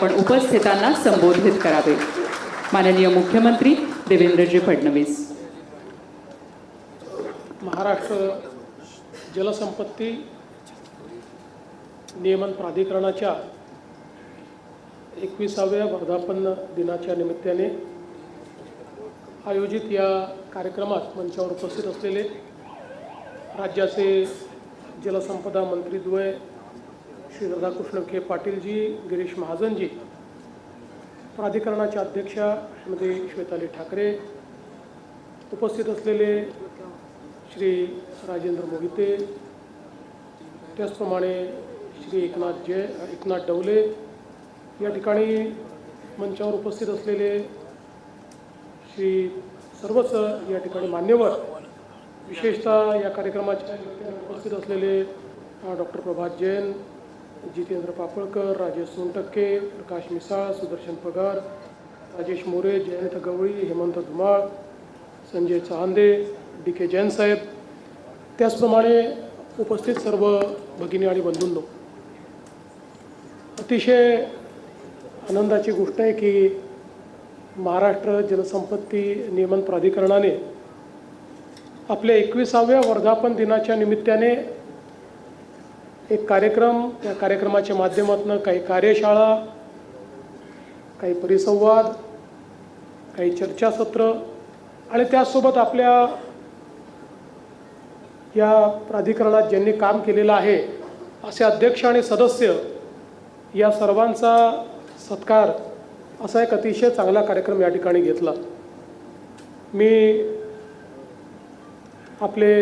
पण उपस्थितांना संबोधित करावे। माननीय मुख्यमंत्री देवेंद्रजी फडणवीस। महाराष्ट्र जलसंपत्ती नियमन प्राधिकरणाच्या 21व्या वर्धापन दिनाच्या निमित्ताने आयोजित या कार्यक्रमात मंचावर उपस्थित असलेले राज्याचे जलसंपदा मंत्रीद्वय श्री राधाकृष्ण विखे पाटीलजी, गिरीश महाजनजी, प्राधिकरणाच्या अध्यक्षा श्रीमती श्वेताली ठाकरे, उपस्थित असलेले श्री राजेंद्र मोहिते, त्याचप्रमाणे श्री एकनाथ डवले, या ठिकाणी मंचावर उपस्थित असलेले श्री सर्वच या ठिकाणी मान्यवर, विशेषतः या कार्यक्रमाच्या उपस्थित असलेले डॉक्टर प्रभात जैन, जितेंद्र पापळकर, राजेश सोनटक्के, प्रकाश मिसाळ, सुदर्शन पगार, राजेश मोरे, जयंत गवळी, हेमंत धुमाळ, संजय चहांदे, DK जैन साहेब, त्याचप्रमाणे उपस्थित सर्व भगिनी आणि बंधूंनो, अतिशय आनंदाची गोष्ट आहे की महाराष्ट्र जलसंपत्ती नियमन प्राधिकरणाने आपल्या 21व्या वर्धापन दिनाच्या निमित्ताने एक कार्यक्रम, त्या कार्यक्रमाच्या माध्यमातून काही कार्यशाळा, काही परिसंवाद, काही चर्चासत्र आणि त्यासोबत आपल्या या प्राधिकरणात ज्यांनी काम केलेलं आहे असे अध्यक्ष आणि सदस्य, या सर्वांचा सत्कार असा एक अतिशय चांगला कार्यक्रम या ठिकाणी घेतला। मी आपले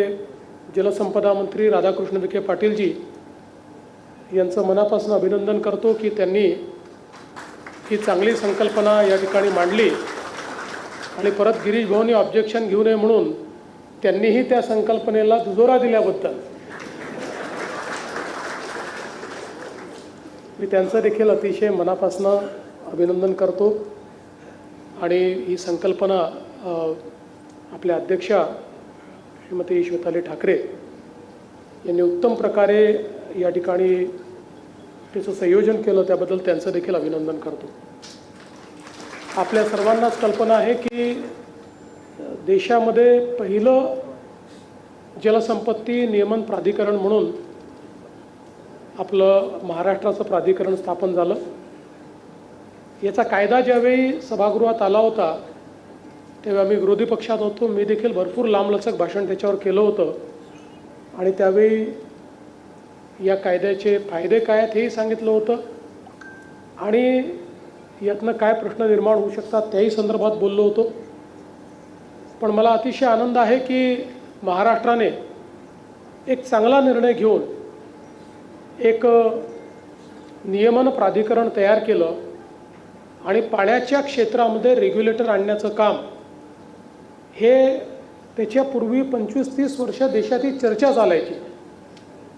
जलसंपदा मंत्री राधाकृष्ण विखे पाटीलजी यांचं मनापासून अभिनंदन करतो की त्यांनी ही चांगली संकल्पना या ठिकाणी मांडली आणि परत गिरीश भाऊंनी ऑब्जेक्शन घेऊ नये म्हणून त्यांनीही त्या संकल्पनेला दुजोरा दिल्याबद्दल मी त्यांचं देखील अतिशय मनापासून अभिनंदन करतो। आणि ही संकल्पना आपल्या अध्यक्षा श्रीमती श्वेताली ठाकरे यांनी उत्तम प्रकारे या ठिकाणी त्याचं संयोजन केलं, त्याबद्दल त्यांचं देखील अभिनंदन करतो। आपल्या सर्वांनाच कल्पना आहे की देशामध्ये पहिलं जलसंपत्ती नियमन प्राधिकरण म्हणून आपलं महाराष्ट्राचं प्राधिकरण स्थापन झालं। याचा कायदा ज्यावेळी सभागृहात आला होता तेव्हा मी विरोधी पक्षात होतो, मी देखील भरपूर लांबलचक भाषण त्याच्यावर केलं होतं आणि त्यावेळी या कायद्याचे फायदे काय आहेत हेही सांगितलं होतं आणि यातनं काय प्रश्न निर्माण होऊ शकतात त्याही संदर्भात बोललो होतो। पण मला अतिशय आनंद आहे की महाराष्ट्राने एक चांगला निर्णय घेऊन एक नियमन प्राधिकरण तयार केलं आणि पाण्याच्या क्षेत्रामध्ये रेग्युलेटर आणण्याचं काम हे त्याच्यापूर्वी 25-30 वर्ष देशात ही चर्चा चालायची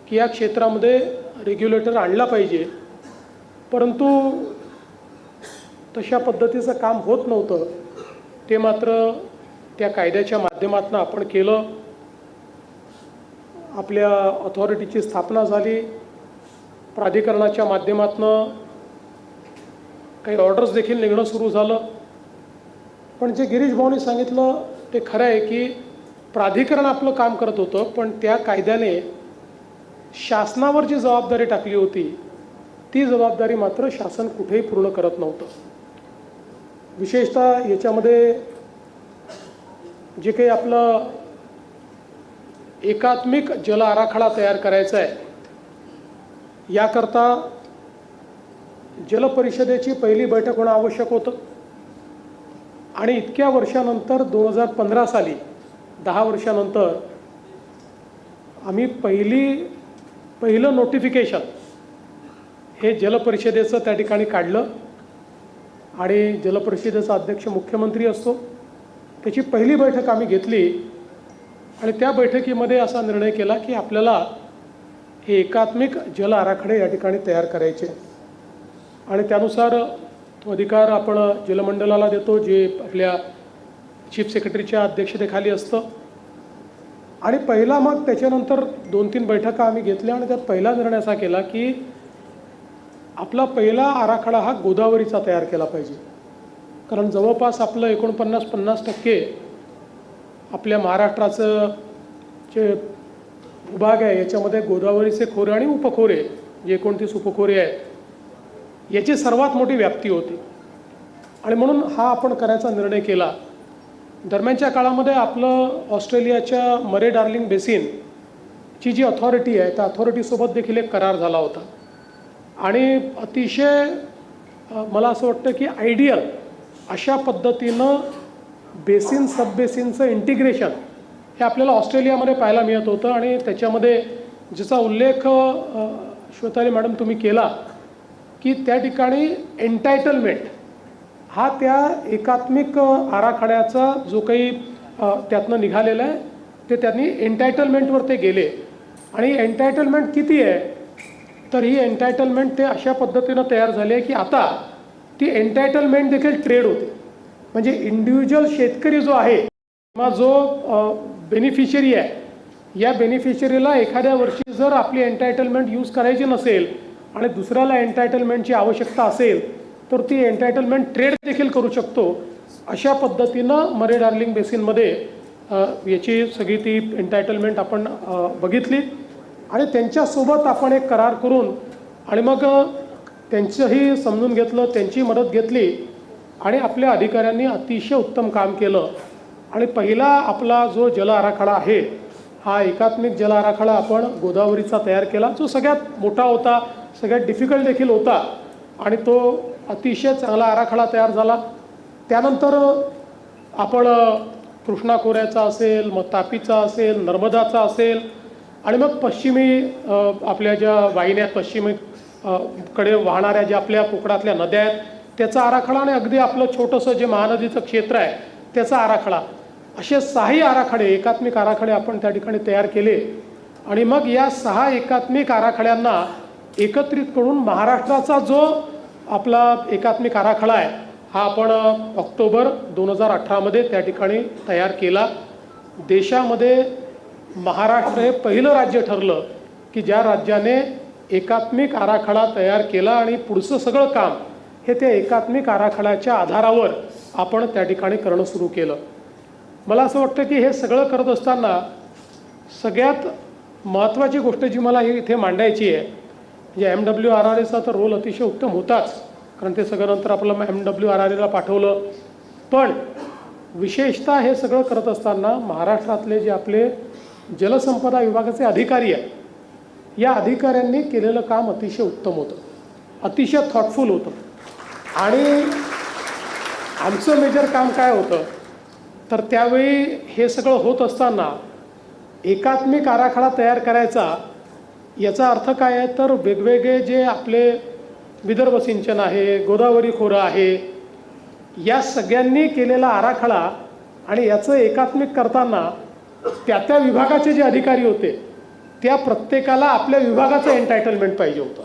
की या क्षेत्रामध्ये रेग्युलेटर आणला पाहिजे, परंतु तशा पद्धतीचं काम होत नव्हतं। ते मात्र त्या कायद्याच्या माध्यमातून आपण केलं, आपल्या अथॉरिटीची स्थापना झाली, प्राधिकरणाच्या माध्यमातून काही ऑर्डर्स देखील निघणं सुरू झालं। पण जे गिरीश भाऊंनी सांगितलं ते खरं आहे की प्राधिकरण आपलं काम करत होतं, पण त्या कायद्याने शासनावर जी जबाबदारी टाकली होती ती जबाबदारी मात्र शासन कुठेही पूर्ण करत नव्हतं। विशेषतः याच्यामध्ये जे काही आपलं एकात्मिक जल आराखडा तयार करायचा आहे, याकरता जलपरिषदेची पहिली बैठक होणं आवश्यक होतं आणि इतक्या वर्षानंतर 2015 साली 10 वर्षानंतर आम्ही पहिलं नोटिफिकेशन हे जलपरिषदेचं त्या ठिकाणी काढलं आणि जलपरिषदेचा अध्यक्ष मुख्यमंत्री असतो, त्याची पहिली बैठक आम्ही घेतली आणि त्या बैठकीमध्ये असा निर्णय केला की आपल्याला हे एकात्मिक जल आराखडे या ठिकाणी तयार करायचे आणि त्यानुसार तो अधिकार आपण जलमंडळाला देतो, जे आपल्या चीफ सेक्रेटरीच्या अध्यक्षतेखाली असतं। आणि पहिला मग त्याच्यानंतर 2-3 बैठका आम्ही घेतल्या आणि त्यात पहिला निर्णय असा केला की आपला पहिला आराखडा हा गोदावरीचा तयार केला पाहिजे. कारण जवळपास आपलं 49-50% आपल्या महाराष्ट्राचं जे भूभाग आहे याच्यामध्ये गोदावरीचे खोरे आणि उपखोरे जे 29 उपखोरे आहेत याची सर्वात मोठी व्याप्ती होती आणि म्हणून हा आपण करायचा निर्णय केला. दरम्यानच्या काळामध्ये आपलं ऑस्ट्रेलियाच्या मरे डार्लिंग बेसिनची जी अथॉरिटी आहे त्या अथॉरिटीसोबत देखील एक करार झाला होता आणि अतिशय मला असं वाटतं की आयडियल अशा पद्धतीनं बेसिन सब बेसिनचं इंटिग्रेशन हे आपल्याला ऑस्ट्रेलियामध्ये पाहायला मिळत होतं आणि त्याच्यामध्ये ज्याचा उल्लेख श्वेताली मॅडम तुम्ही केला की त्या ठिकाणी एन्टायटलमेंट हा त्या एकात्मिक आराखड्याचा जो काही त्यातनं निघालेला आहे ते त्यांनी एन्टायटलमेंटवर ते गेले आणि एन्टायटलमेंट किती आहे तर ही एन्टायटलमेंट ते अशा पद्धतीनं तयार झाली आहे की आता ती एन्टायटलमेंट देखील ट्रेड होते. म्हणजे इंडिव्हिज्युअल शेतकरी जो आहे किंवा जो बेनिफिशरी आहे या बेनिफिशरीला एखाद्या वर्षी जर आपली एन्टायटलमेंट यूज करायची नसेल आणि दुसऱ्याला एन्टायटलमेंटची आवश्यकता असेल तर ती एन्टायटलमेंट ट्रेड देखील करू शकतो. अशा पद्धतीनं मरे डार्लिंग बेसिनमध्ये याची सगळी ती एन्टायटलमेंट आपण बघितली आणि त्यांच्यासोबत आपण एक करार करून आणि मग त्यांचंही समजून घेतलं, त्यांची मदत घेतली आणि आपल्या अधिकाऱ्यांनी अतिशय उत्तम काम केलं आणि पहिला आपला जो जल आराखडा आहे हा एकात्मिक जल आराखडा आपण गोदावरीचा तयार केला जो सगळ्यात मोठा होता, सगळ्यात डिफिकल्ट देखील होता आणि तो अतिशय चांगला आराखडा तयार झाला. त्यानंतर आपण कृष्णा खोऱ्याचा असेल, मग तापीचा असेल, नर्मदाचा असेल आणि मग पश्चिमी आपल्या ज्या वाहिन्यात पश्चिमी कडे वाहणाऱ्या ज्या आपल्या कोकणातल्या नद्या आहेत त्याचा आराखडा आणि अगदी आपलं छोटंसं जे महानदीचं क्षेत्र आहे त्याचा आराखडा असे 6 आराखडे एकात्मिक आराखडे आपण त्या ठिकाणी तयार केले आणि मग या 6 एकात्मिक आराखड्यांना एकत्रित करून महाराष्ट्राचा जो आपला एकात्मिक आराखडा आहे हा आपण ऑक्टोबर 2018मध्ये त्या ठिकाणी तयार केला. देशामध्ये महाराष्ट्र हे पहिलं राज्य ठरलं की ज्या राज्याने एकात्मिक आराखडा तयार केला आणि पुढचं सगळं काम हे त्या एकात्मिक आराखड्याच्या आधारावर आपण त्या ठिकाणी करणं सुरू केलं. मला असं वाटतं की हे सगळं करत असताना सगळ्यात महत्त्वाची गोष्ट जी मला इथे मांडायची आहे म्हणजे MWRRAचा तर रोल अतिशय उत्तम होताच कारण ते सगळं नंतर आपलं MWRRAला पाठवलं. पण विशेषतः हे सगळं करत असताना महाराष्ट्रातले जे आपले जलसंपदा विभागाचे अधिकारी आहेत या अधिकाऱ्यांनी केलेलं काम अतिशय उत्तम होतं, अतिशय थॉटफुल होतं. आणि आमचं मेजर काम काय होतं तर त्यावेळी हे सगळं होत असताना एकात्मिक आराखडा तयार करायचा याचा अर्थ काय आहे तर वेगवेगळे जे आपले विदर्भ सिंचन आहे, गोदावरी खोरं आहे या सगळ्यांनी केलेला आराखडा आणि याचं एकात्मिक करताना त्या विभागाचे जे अधिकारी होते त्या प्रत्येकाला आपल्या विभागाचं एन्टायटलमेंट पाहिजे होतं.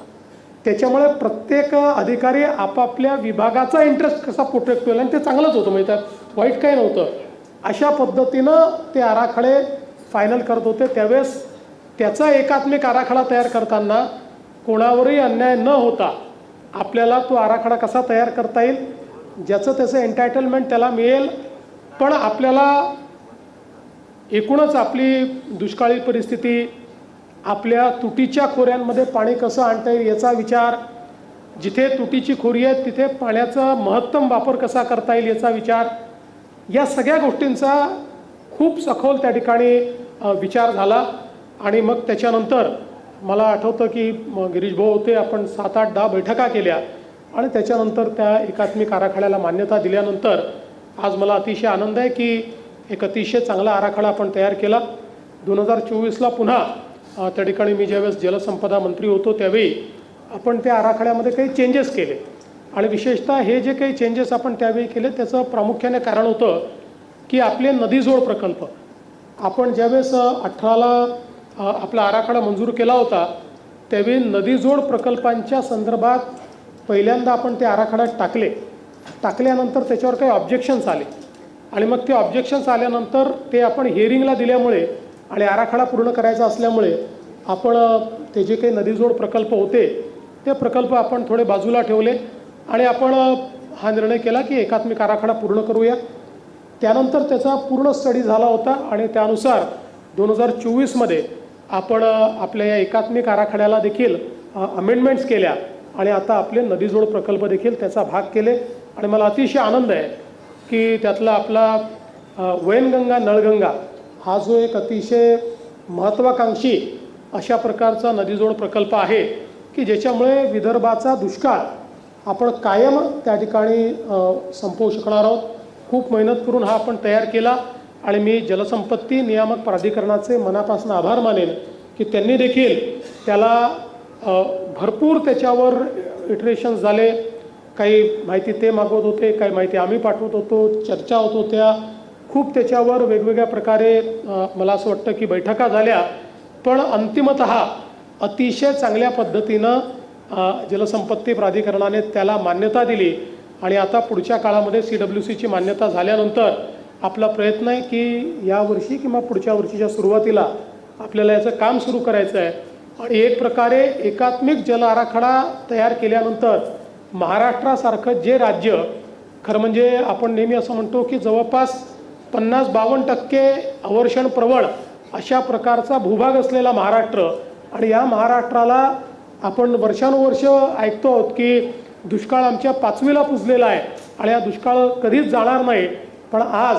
त्याच्यामुळे प्रत्येक अधिकारी आपापल्या विभागाचा इंटरेस्ट कसा प्रोटेक्ट केला आणि ते चांगलंच होतं म्हणजे त्यात वाईट काही नव्हतं. अशा पद्धतीनं ते आराखडे फायनल करत होते. त्यावेळेस त्याचा एकात्मिक आराखडा तयार करताना कोणावरही अन्याय न होता आपल्याला तो आराखडा कसा तयार करता येईल ज्याचं त्याचं एन्टायटलमेंट त्याला मिळेल पण आपल्याला एकूणच आपली दुष्काळी परिस्थिती, आपल्या तुटीच्या खोऱ्यांमध्ये पाणी कसं आणता येईल याचा विचार, जिथे तुटीची खोरी आहे तिथे पाण्याचा महत्तम वापर कसा करता येईल याचा विचार, या सगळ्या गोष्टींचा खूप सखोल त्या ठिकाणी विचार झाला. आणि मग त्याच्यानंतर मला आठवतं की गिरीश भाऊ होते, आपण 7, 8, 10 बैठका केल्या आणि त्याच्यानंतर त्या एकात्मिक आराखड्याला मान्यता दिल्यानंतर आज मला अतिशय आनंद आहे की एक अतिशय चांगला आराखडा आपण तयार केला. 2024ला पुन्हा त्या ठिकाणी मी ज्यावेळेस जलसंपदा मंत्री होतो त्यावेळी आपण त्या आराखड्यामध्ये काही चेंजेस केले आणि विशेषतः हे जे काही चेंजेस आपण त्यावेळी केले त्याचं प्रामुख्याने कारण होतं की आपले नदीजोड प्रकल्प आपण ज्यावेळेस 18ला आपला आराखडा मंजूर केला होता त्यावेळी नदीजोड प्रकल्पांच्या संदर्भात पहिल्यांदा आपण ते आराखड्यात टाकल्यानंतर त्याच्यावर काही ऑब्जेक्शन्स आले आणि मग ते ऑब्जेक्शन्स आल्यानंतर ते आपण हिअरिंगला दिल्यामुळे आणि आराखडा पूर्ण करायचा असल्यामुळे आपण ते जे काही नदीजोड प्रकल्प होते ते प्रकल्प आपण थोडे बाजूला ठेवले आणि आपण हा निर्णय केला की एकात्मिक आराखडा पूर्ण करूया. त्यानंतर त्याचा पूर्ण स्टडी झाला होता आणि त्यानुसार 2024मध्ये आपण आपल्या या एकात्मिक आराखड्याला देखील अमेंडमेंट्स केल्या आणि आता आपले नदीजोड प्रकल्प देखील त्याचा भाग केले. आणि मला अतिशय आनंद आहे की त्यातला आपला वैनगंगा नळगंगा हा जो एक अतिशय महत्त्वाकांक्षी अशा प्रकारचा नदीजोड प्रकल्प आहे की ज्याच्यामुळे विदर्भाचा दुष्काळ आपण कायम त्या ठिकाणी संपवू शकणार आहोत. खूप मेहनत करून हा आपण तयार केला आणि मी जलसंपत्ती नियामक प्राधिकरणाचे मनापासून आभार मानेन की त्यांनी देखील त्याला भरपूर त्याच्यावर इटरेशन्स झाले. काही माहिती ते मागवत होते, काही माहिती आम्ही पाठवत होतो, चर्चा होत होत्या, खूप त्याच्यावर वेगवेगळ्या प्रकारे मला असं वाटतं की बैठका झाल्या. पण अंतिमतः अतिशय चांगल्या पद्धतीनं जलसंपत्ती प्राधिकरणाने त्याला मान्यता दिली आणि आता पुढच्या काळामध्ये CWCची मान्यता झाल्यानंतर आपला प्रयत्न आहे की यावर्षी किंवा पुढच्या वर्षीच्या सुरुवातीला आपल्याला याचं काम सुरू करायचं आहे. आणि एक प्रकारे एकात्मिक जल आराखडा तयार केल्यानंतर महाराष्ट्रासारखं जे राज्य, खरं म्हणजे आपण नेहमी असं म्हणतो की जवळपास 50-52% अवर्षण प्रवण अशा प्रकारचा भूभाग असलेला महाराष्ट्र, आणि या महाराष्ट्राला आपण वर्षानुवर्ष ऐकतो आहोत की दुष्काळ आमच्या 5वीला पुजलेला आहे आणि हा दुष्काळ कधीच जाणार नाही. पण आज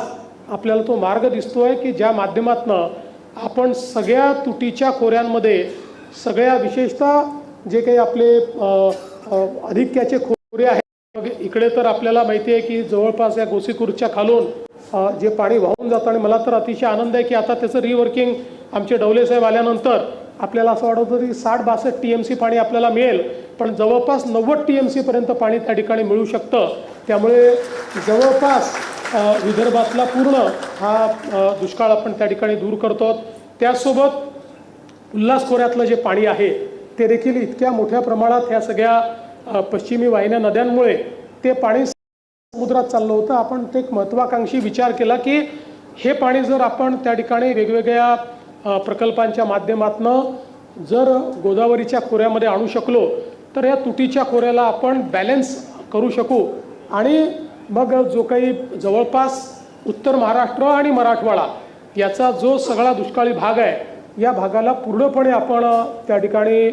आपल्याला तो मार्ग दिसतोय की ज्या माध्यमातनं आपण सगळ्या तुटीच्या खोऱ्यांमध्ये, सगळ्या विशेषतः जे काही आपले अधिक्याचे खोरे आहेत, इकडे तर आपल्याला माहिती आहे की जवळपास या गोसीखुर्दच्या खालून जे पाणी वाहून जातं आणि मला तर अतिशय आनंद आहे की आता त्याचं रिवर्किंग आमचे डवले साहेब आल्यानंतर आपल्याला असं वाटत होतं की 60-62 TMC पाणी आपल्याला मिळेल, पण जवळपास 90 TMC पर्यंत पाणी त्या ठिकाणी मिळू शकतं. त्यामुळे जवळपास विदर्भातला पूर्ण हा दुष्काळ आपण त्या ठिकाणी दूर करतो. त्याचसोबत उल्हास खोऱ्यातलं जे पाणी आहे ते देखील इतक्या मोठ्या प्रमाणात ह्या सगळ्या पश्चिमी वाहिन्या नद्यांमुळे ते पाणी समुद्रात चाललं होतं. आपण ते एक महत्त्वाकांक्षी विचार केला की हे पाणी जर आपण त्या ठिकाणी वेगवेगळ्या प्रकल्पांच्या माध्यमातनं जर गोदावरीच्या खोऱ्यामध्ये आणू शकलो तर या तुटीच्या खोऱ्याला आपण बॅलन्स करू शकू आणि मग जो काही जवळपास उत्तर महाराष्ट्र आणि मराठवाडा याचा जो सगळा दुष्काळी भाग आहे या भागाला पूर्णपणे आपण त्या ठिकाणी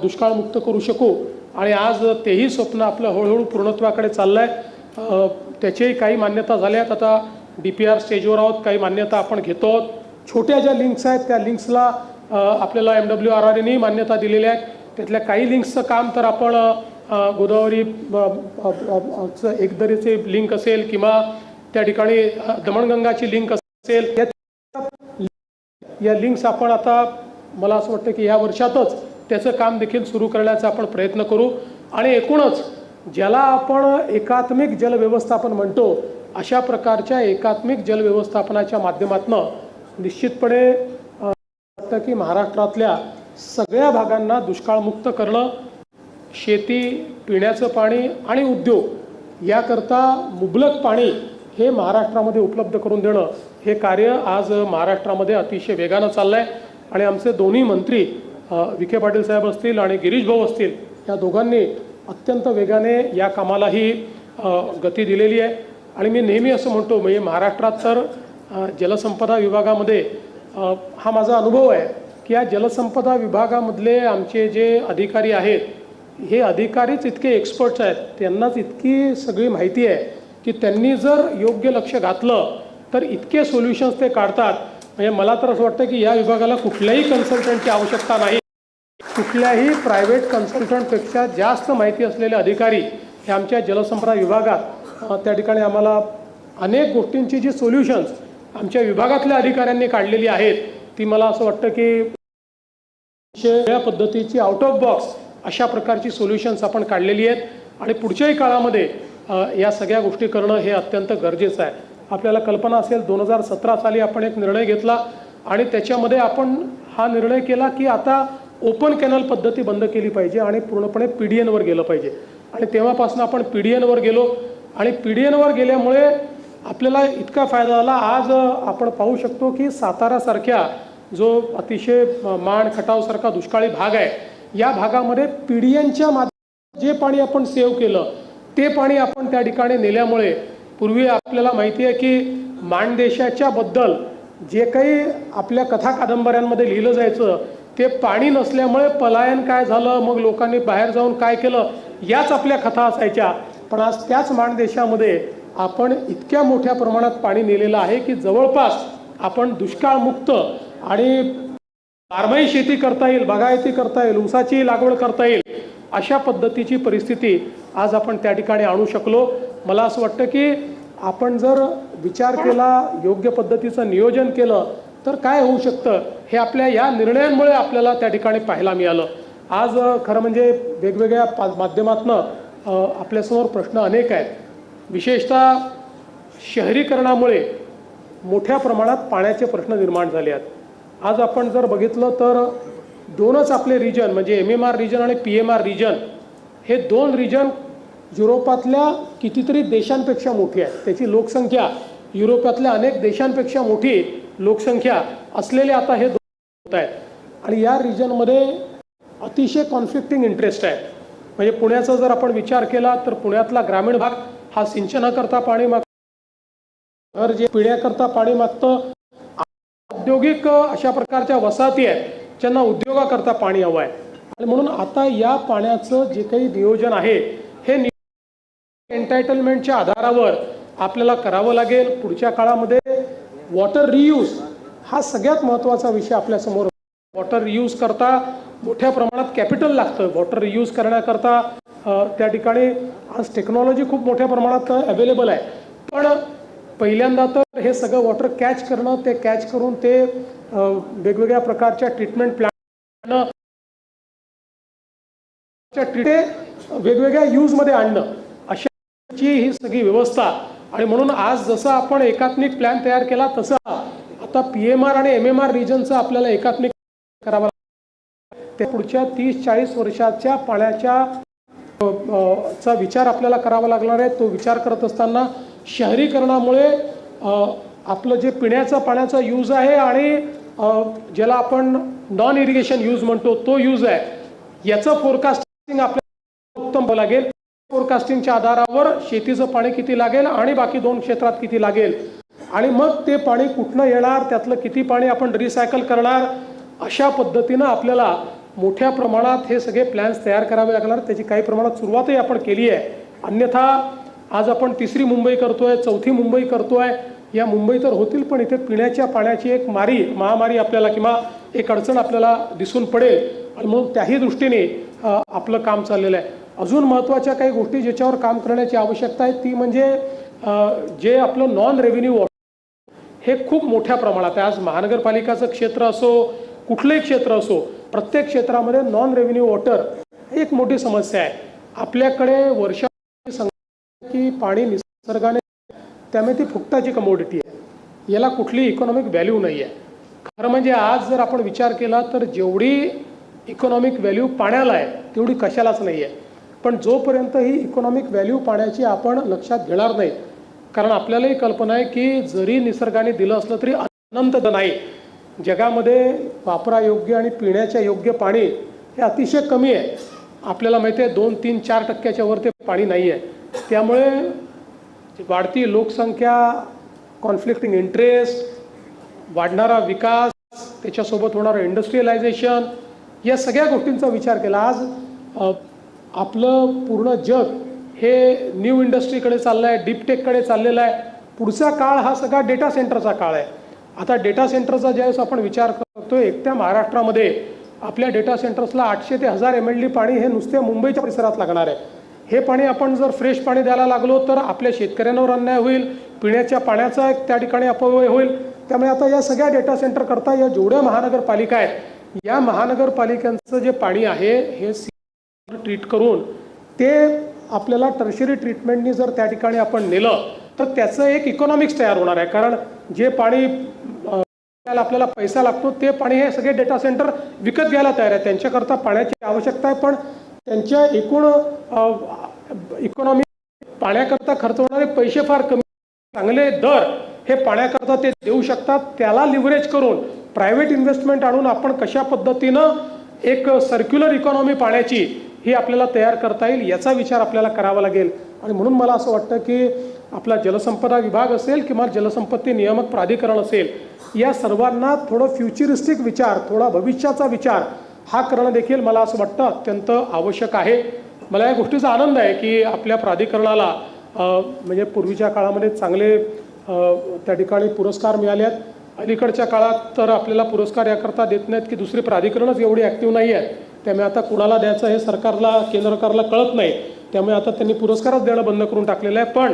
दुष्काळमुक्त करू शकू. आणि आज तेही स्वप्न आपलं हळूहळू पूर्णत्वाकडे चाललं आहे. त्याच्याही काही मान्यता झाल्या आहेत. आता DPR स्टेजवर आहोत, काही मान्यता आपण घेतो आहोत. छोट्या ज्या लिंक्स आहेत त्या लिंक्सला आपल्याला MWRRने मान्यता दिलेल्या आहेत. त्यातल्या काही लिंक्सचं काम तर आपण गोदावरी एकदरीचे लिंक असेल किंवा त्या ठिकाणी दमणगंगाची लिंक असेल, या लिंक्स आपण आता मला असं वाटतं की या वर्षातच त्याचं काम देखील सुरू करण्याचा आपण प्रयत्न करू. आणि एकूणच ज्याला आपण एकात्मिक जल व्यवस्थापन म्हणतो अशा प्रकारच्या एकात्मिक जल व्यवस्थापनाच्या माध्यमातून निश्चितपणे वाटतं की महाराष्ट्रातल्या सगळ्या भागांना दुष्काळमुक्त करणं, शेती, पिण्याचं पाणी आणि उद्योग याकरता मुबलक पाणी हे महाराष्ट्रामध्ये उपलब्ध करून देणं हे कार्य आज महाराष्ट्रामध्ये अतिशय वेगानं चाललं आहे. आणि आमचे दोन्ही मंत्री विखे पाटील साहेब असतील आणि गिरीश भाऊ असतील या दोघांनी अत्यंत वेगाने या कामालाही गती दिलेली आहे. आणि मी नेहमी असं म्हणतो म्हणजे महाराष्ट्रात तर जलसंपदा विभागामध्ये हा माझा अनुभव आहे की या जलसंपदा विभागामधले आमचे जे अधिकारी आहेत हे अधिकारीच इतके एक्सपर्ट्स आहेत, त्यांनाच इतकी सगळी माहिती आहे की त्यांनी जर योग्य लक्ष घातलं तर इतके सोल्युशन्स ते काढतात. म्हणजे मला तर असं वाटतं की या विभागाला कुठल्याही कन्सल्टंटची आवश्यकता नाही. कुठल्याही प्रायव्हेट कन्सल्टंटपेक्षा जास्त माहिती असलेले अधिकारी हे आमच्या जलसंपदा विभागात त्या ठिकाणी आम्हाला अनेक गोष्टींची जी सोल्युशन्स आमच्या विभागातल्या अधिकाऱ्यांनी काढलेली आहेत ती मला असं वाटतं की वेगळ्या पद्धतीची आउट ऑफ बॉक्स अशा प्रकारची सोल्युशन्स आपण काढलेली आहेत. आणि पुढच्याही काळामध्ये या सगळ्या गोष्टी करणं हे अत्यंत गरजेचं आहे. आपल्याला कल्पना असेल 2017 साली आपण एक निर्णय घेतला आणि त्याच्यामध्ये आपण हा निर्णय केला की आता ओपन कॅनल पद्धती बंद केली पाहिजे आणि पूर्णपणे PDNवर गेलं पाहिजे. आणि तेव्हापासून आपण PDNवर गेलो आणि PDNवर गेल्यामुळे आपल्याला इतका फायदा झाला. आज आपण पाहू शकतो की सातारासारख्या जो अतिशय माण खटावसारखा दुष्काळी भाग आहे या भागामध्ये पिढ्यांच्या जे पाणी आपण सेव्ह केलं ते पाणी आपण त्या ठिकाणी नेल्यामुळे पूर्वी आपल्याला माहिती आहे की माणदेशाच्या बद्दल जे काही आपल्या कथा कादंबऱ्यांमध्ये लिहिलं जायचं ते पाणी नसल्यामुळे पलायन काय झालं, मग लोकांनी बाहेर जाऊन काय केलं, याच आपल्या कथा असायच्या. पण आज त्याच माणदेशामध्ये आपण इतक्या मोठ्या प्रमाणात पाणी नेलेलं आहे की जवळपास आपण दुष्काळमुक्त आणि बारमाही शेती करता येईल, बागायती करता येईल, ऊसाची लागवड करता येईल अशा पद्धतीची परिस्थिती आज आपण त्या ठिकाणी आणू शकलो. मला असं वाटतं की आपण जर विचार केला, योग्य पद्धतीचं नियोजन केलं तर काय होऊ शकतं हे आपल्या या निर्णयांमुळे आपल्याला त्या ठिकाणी पाहायला मिळालं. आज खरं म्हणजे वेगवेगळ्या माध्यमातनं आपल्यासमोर प्रश्न अनेक आहेत. विशेषतः शहरीकरणामुळे मोठ्या प्रमाणात पाण्याचे प्रश्न निर्माण झाले आहेत. आज आपण जर बघितलं तर दोनच आपले रिजन म्हणजे MMR रिजन आणि PMR रिजन हे दोन रिजन युरोपातल्या कितीतरी देशांपेक्षा मोठी आहे. त्याची लोकसंख्या युरोपातल्या अनेक देशांपेक्षा मोठी लोकसंख्या असलेले आता हे दोन होत आहेत. आणि या रिजनमध्ये अतिशय कॉन्फ्लिक्टिंग इंटरेस्ट आहे. म्हणजे पुण्याचा जर आपण विचार केला तर पुण्यातला ग्रामीण भाग हा सिंचनाकरता पाणी मागतो, घर जे पिण्याकरता पाणी मागतं, औद्योगिक अशा प्रकारच्या वसाहती आहेत ज्यांना उद्योगाकरता पाणी हवं आहे. आणि म्हणून आता या पाण्याचं जे काही नियोजन आहे हे एन्टायटलमेंटच्या आधारावर आपल्याला करावं लागेल. पुढच्या काळामध्ये वॉटर रियूज हा सगळ्यात महत्त्वाचा विषय आपल्यासमोर. वॉटर रियूज करता मोठ्या प्रमाणात कॅपिटल लागतं. वॉटर रियूज करण्याकरता त्या ठिकाणी आज टेक्नॉलॉजी खूप मोठ्या प्रमाणात अवेलेबल आहे. पण पहिल्यांदा तर हे सगळं वॉटर कॅच करणं, ते कॅच करून ते वेगवेगळ्या प्रकारच्या ट्रीटमेंट प्लॅन वेगवेगळ्या यूजमध्ये आणणं अशाची ही सगळी व्यवस्था. आणि म्हणून आज जसं आपण एकात्मिक प्लॅन तयार केला तसं आता PMR आणि MMR रिजनचं आपल्याला एकात्मिक करावं लागतं. ते पुढच्या 30-40 वर्षाच्या पाण्याच्या चा विचार आपल्याला करावा लागणार आहे. तो विचार करत असताना शहरीकरणामुळे आपलं जे पिण्याचं पाण्याचा यूज आहे आणि ज्याला आपण नॉन इरिगेशन यूज म्हणतो तो यूज आहे, याचं फोरकास्टिंग आपल्याला उत्तम लागेल. फोरकास्टिंगच्या आधारावर शेतीचं पाणी किती लागेल आणि बाकी दोन क्षेत्रात किती लागेल आणि मग ते पाणी कुठनं येणार, त्यातलं किती पाणी आपण रिसायकल करणार, अशा पद्धतीनं आपल्याला मोठ्या प्रमाणात हे सगळे प्लॅन्स तयार करावे लागणार. त्याची काही प्रमाणात सुरुवातही आपण केली आहे. अन्यथा आज आपण 3री मुंबई करतोय, 4थी मुंबई करतोय. या मुंबई तर होतील पण इथे पिण्याच्या पाण्याची एक महामारी आपल्याला किंवा एक अडचण आपल्याला दिसून पडेल. आणि म्हणून त्याही दृष्टीने आपलं काम चाललेलं आहे. अजून महत्त्वाच्या काही गोष्टी ज्याच्यावर काम करण्याची आवश्यकता आहे ती म्हणजे जे आपलं नॉन रेव्हेन्यू वॉटर हे खूप मोठ्या प्रमाणात आहे. आज महानगरपालिकाचं क्षेत्र असो, कुठलंही क्षेत्र असो, प्रत्येक क्षेत्रामध्ये नॉन रेव्हेन्यू वॉटर एक मोठी समस्या आहे. आपल्याकडे वर्षाची की पाणी निसर्गाने, त्यामुळे ती फुकटाची कमोडिटी आहे. याला कुठली इकॉनॉमिक व्हॅल्यू नाही आहे. खरं म्हणजे आज जर आपण विचार केला तर जेवढी इकॉनॉमिक व्हॅल्यू पाण्याला आहे तेवढी कशालाच नाही आहे. पण जोपर्यंत ही इकॉनॉमिक व्हॅल्यू पाण्याची आपण लक्षात घेणार नाही, कारण आपल्यालाही कल्पना आहे की जरी निसर्गाने दिलं असलं तरी अनंत नाही. जगामध्ये वापरायोग्य आणि पिण्याच्या योग्य पाणी हे अतिशय कमी आहे. आपल्याला माहिती आहे 2-3-4% वर ते पाणी नाही आहे. त्यामुळे वाढती लोकसंख्या, कॉन्फ्लिक्टिंग इंटरेस्ट, वाढणारा विकास, त्याच्यासोबत होणारं इंडस्ट्रियलायझेशन, या सगळ्या गोष्टींचा विचार केला आज आपलं पूर्ण जग हे न्यू इंडस्ट्रीकडे चाललं आहे, डीपटेककडे चाललेलं आहे. पुढचा काळ हा सगळा डेटा सेंटरचा काळ आहे. आता डेटा सेंटरचा ज्यावेळेस आपण विचार करतोय, एकट्या महाराष्ट्रामध्ये आपल्या डेटा सेंटर्सला 800 ते 1000 MLD पाणी हे नुसत्या मुंबईच्या परिसरात लागणार आहे. हे पाणी आपण जर फ्रेश पाणी द्यायला लागलो तर आपल्या शेतकऱ्यांवर अन्याय होईल, पिण्याच्या पाण्याचा एक त्या ठिकाणी अपव्यय होईल. त्यामुळे आता या सगळ्या डेटा सेंटर करता या जेवढ्या महानगरपालिका आहेत, या महानगरपालिकांचं जे पाणी आहे हे ट्रीट करून ते आपल्याला टर्शरी ट्रीटमेंटनी जर त्या ठिकाणी आपण नेलं तर त्याचं एक इकॉनॉमिक्स तयार होणार आहे. कारण जे पाणी आपल्याला पैसा लागतो ते पाणी हे सगळे डेटा सेंटर विकत घ्यायला तयार आहे. त्यांच्याकरता पाण्याची आवश्यकता आहे, पण त्यांच्या एकूण इकॉनॉमी पाण्याकरता खर्च होणारे पैसे फार कमी, चांगले दर हे पाण्याकरता ते देऊ शकतात. त्याला लिव्हरेज करून प्रायव्हेट इन्व्हेस्टमेंट आणून आपण कशा पद्धतीनं एक सर्क्युलर इकॉनॉमी पाण्याची ही आपल्याला तयार करता येईल याचा विचार आपल्याला करावा लागेल. आणि म्हणून मला असं वाटतं की आपला जलसंपदा विभाग असेल किंवा जलसंपत्ती नियामक प्राधिकरण असेल, या सर्वांना थोडं फ्युचरिस्टिक विचार, थोडा भविष्याचा विचार हा करणं देखील मला असं वाटतं अत्यंत आवश्यक आहे. मला या गोष्टीचा आनंद आहे की आपल्या प्राधिकरणाला म्हणजे पूर्वीच्या काळामध्ये चांगले त्या ठिकाणी पुरस्कार मिळाले आहेत. अलीकडच्या काळात तर आपल्याला पुरस्कार याकरता देत नाहीत की दुसरी प्राधिकरणच एवढी ॲक्टिव्ह नाही आहेत, त्यामुळे आता कुणाला द्यायचं हे सरकारला, केंद्र सरकारला कळत नाही, त्यामुळे आता त्यांनी पुरस्कारच देणं बंद करून टाकलेलं आहे. पण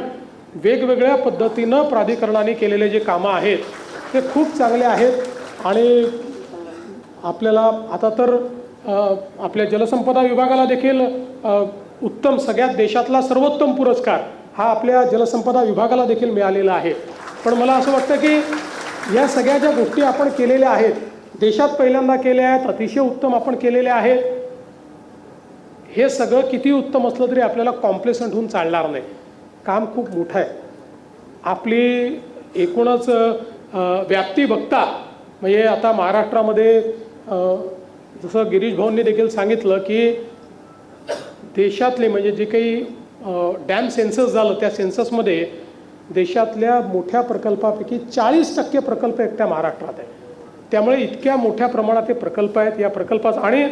वेगवेगळ्या पद्धतीनं प्राधिकरणाने केलेले जे कामं आहेत ते खूप चांगले आहेत. आणि आपल्याला आता तर आपल्या जलसंपदा विभागाला देखील उत्तम, सगळ्यात देशातला सर्वोत्तम पुरस्कार हा आपल्या जलसंपदा विभागाला देखील मिळालेला आहे. पण मला असं वाटतं की या सगळ्या ज्या गोष्टी आपण केलेल्या आहेत, देशात पहिल्यांदा केल्या आहेत, अतिशय उत्तम आपण केलेल्या आहेत, हे सगळं किती उत्तम असलं तरी आपल्याला कॉम्प्लेसंट होऊन चालणार नाही. काम खूप मोठं आहे. आपली एकूणच व्याप्ती बघता म्हणजे आता महाराष्ट्रामध्ये जसं गिरीश भाऊंनी देखील सांगितलं की देशातले म्हणजे जे काही डॅम सेन्सस झालं त्या सेन्ससमध्ये देशातल्या मोठ्या प्रकल्पापैकी 40% प्रकल्प एकट्या महाराष्ट्रात आहे. त्यामुळे इतक्या मोठ्या प्रमाणात हे प्रकल्प आहेत. या प्रकल्पात आणि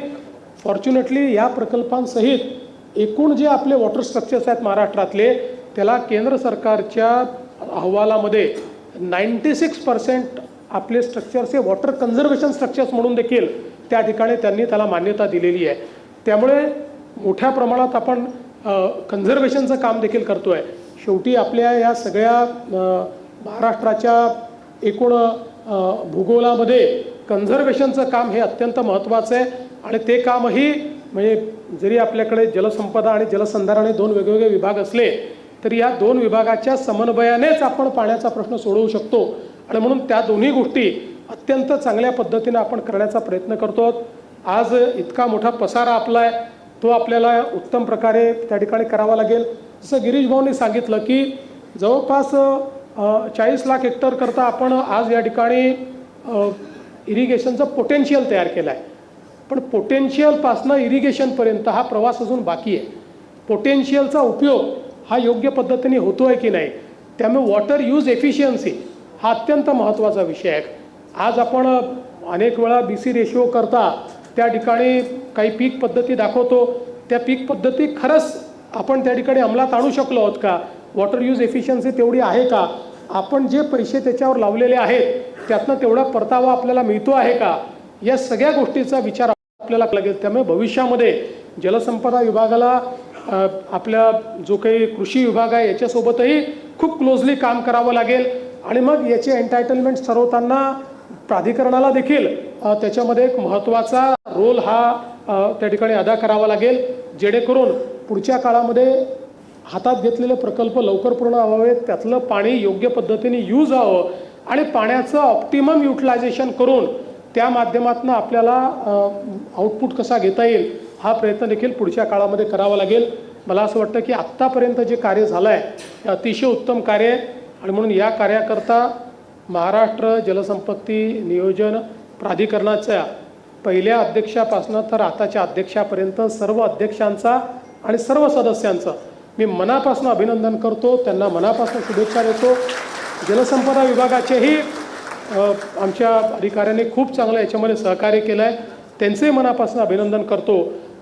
फॉर्च्युनेटली या प्रकल्पांसहित एकूण जे आपले वॉटर स्ट्रक्चर्स आहेत महाराष्ट्रातले, त्याला केंद्र सरकारच्या अहवालामध्ये 96% आपले स्ट्रक्चर्स हे वॉटर कन्झर्वेशन स्ट्रक्चर्स म्हणून देखील त्या ठिकाणी त्यांनी त्याला मान्यता दिलेली आहे. त्यामुळे मोठ्या प्रमाणात आपण कन्झर्वेशनचं काम देखील करतो आहे. शेवटी आपल्या या सगळ्या महाराष्ट्राच्या एकूण भूगोलामध्ये कन्झर्वेशनचं काम हे अत्यंत महत्त्वाचं आहे. आणि ते कामही म्हणजे जरी आपल्याकडे जलसंपदा आणि जलसंधारण हे दोन वेगवेगळे विभाग असले तरी या दोन विभागाच्या समन्वयानेच आपण पाण्याचा प्रश्न सोडवू शकतो. आणि म्हणून त्या दोन्ही गोष्टी अत्यंत चांगल्या पद्धतीने आपण करण्याचा प्रयत्न करतो. आज इतका मोठा पसारा आपला आहे, तो आपल्याला उत्तम प्रकारे त्या ठिकाणी करावा लागेल. जसं गिरीश भाऊंनी सांगितलं की जवळपास 40 लाख हेक्टर करता आपण आज या ठिकाणी इरिगेशनचं पोटेन्शियल तयार केलं आहे. पण पोटेन्शियलपासनं इरिगेशनपर्यंत हा प्रवास अजून बाकी आहे. पोटेन्शियलचा उपयोग हा योग्य पद्धतीने होतो आहे की नाही, त्यामुळे वॉटर यूज एफिशियन्सी हा अत्यंत महत्त्वाचा विषय आहे. आज आपण अनेक वेळा BC रेशिओ करता त्या ठिकाणी काही पीक पद्धती दाखवतो, त्या पीक पद्धती खरंच आपण त्या ठिकाणी अंमलात आणू शकलो आहोत का, वॉटर यूज एफिशियन्सी तेवढी आहे का, आपण जे पैसे त्याच्यावर लावलेले आहेत त्यातनं तेवढा परतावा आपल्याला मिळतो आहे का, या सगळ्या गोष्टीचा विचार आपल्याला लागेल. त्यामुळे भविष्यामध्ये जलसंपदा विभागाला आपल्या जो काही कृषी विभाग आहे याच्यासोबतही खूप क्लोजली काम करावं लागेल. आणि मग याचे एन्टायटलमेंट ठरवताना प्राधिकरणाला देखील त्याच्यामध्ये एक महत्त्वाचा रोल हा त्या ठिकाणी अदा करावा लागेल, जेणेकरून पुढच्या काळामध्ये हातात घेतलेले प्रकल्प लवकर पूर्ण व्हावेत, त्यातलं पाणी योग्य पद्धतीने यूज व्हावं आणि पाण्याचं ऑप्टिमम युटिलायझेशन करून त्या माध्यमातून आपल्याला आउटपुट कसा घेता येईल हा प्रयत्न देखील पुढच्या काळामध्ये करावा लागेल. मला असं वाटतं की आत्तापर्यंत जे कार्य झालं आहे ते अतिशय उत्तम कार्य आहे. आणि म्हणून या कार्याकरता महाराष्ट्र जलसंपत्ती नियोजन प्राधिकरणाच्या पहिल्या अध्यक्षापासून तर आताच्या अध्यक्षापर्यंत सर्व अध्यक्षांचा आणि सर्व सदस्यांचं मी मनापासून अभिनंदन करतो, त्यांना मनापासून शुभेच्छा देतो. जलसंपदा विभागाचेही आमच्या अधिकाऱ्यांनी खूप चांगलं याच्यामध्ये सहकार्य केलं आहे, त्यांचंही मनापासून अभिनंदन करतो.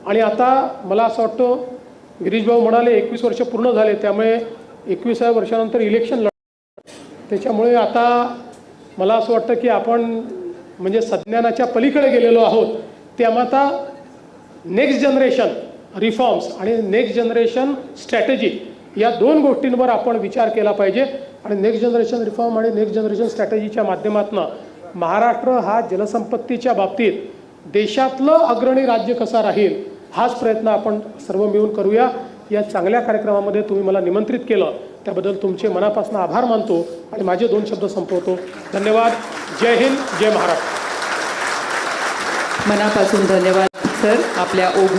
आणि आता मला असं वाटतं गिरीश भाऊ म्हणाले 21 वर्ष पूर्ण झाले, त्यामुळे 21व्या वर्षानंतर इलेक्शन त्याच्यामुळे आता मला असं वाटतं की आपण म्हणजे संज्ञानाच्या पलीकडे गेलेलो आहोत. त्यामुळे आता नेक्स्ट जनरेशन रिफॉर्म्स आणि नेक्स्ट जनरेशन स्ट्रॅटेजी या दोन गोष्टींवर आपण विचार केला पाहिजे. आणि नेक्स्ट जनरेशन रिफॉर्म आणि नेक्स्ट जनरेशन स्ट्रॅटेजीच्या माध्यमातून महाराष्ट्र हा जलसंपत्तीच्या बाबतीत देशातलं अग्रणी राज्य कसा राहील हाच प्रयत्न आपण सर्व मिळून करूया. या चांगल्या कार्यक्रमामध्ये तुम्ही मला निमंत्रित केलं त्याबद्दल तुमचे मनापासून आभार मानतो आणि माझे 2 शब्द संपवतो. धन्यवाद. जय हिंद, जय महाराष्ट्र. मनापासून धन्यवाद सर. आपल्या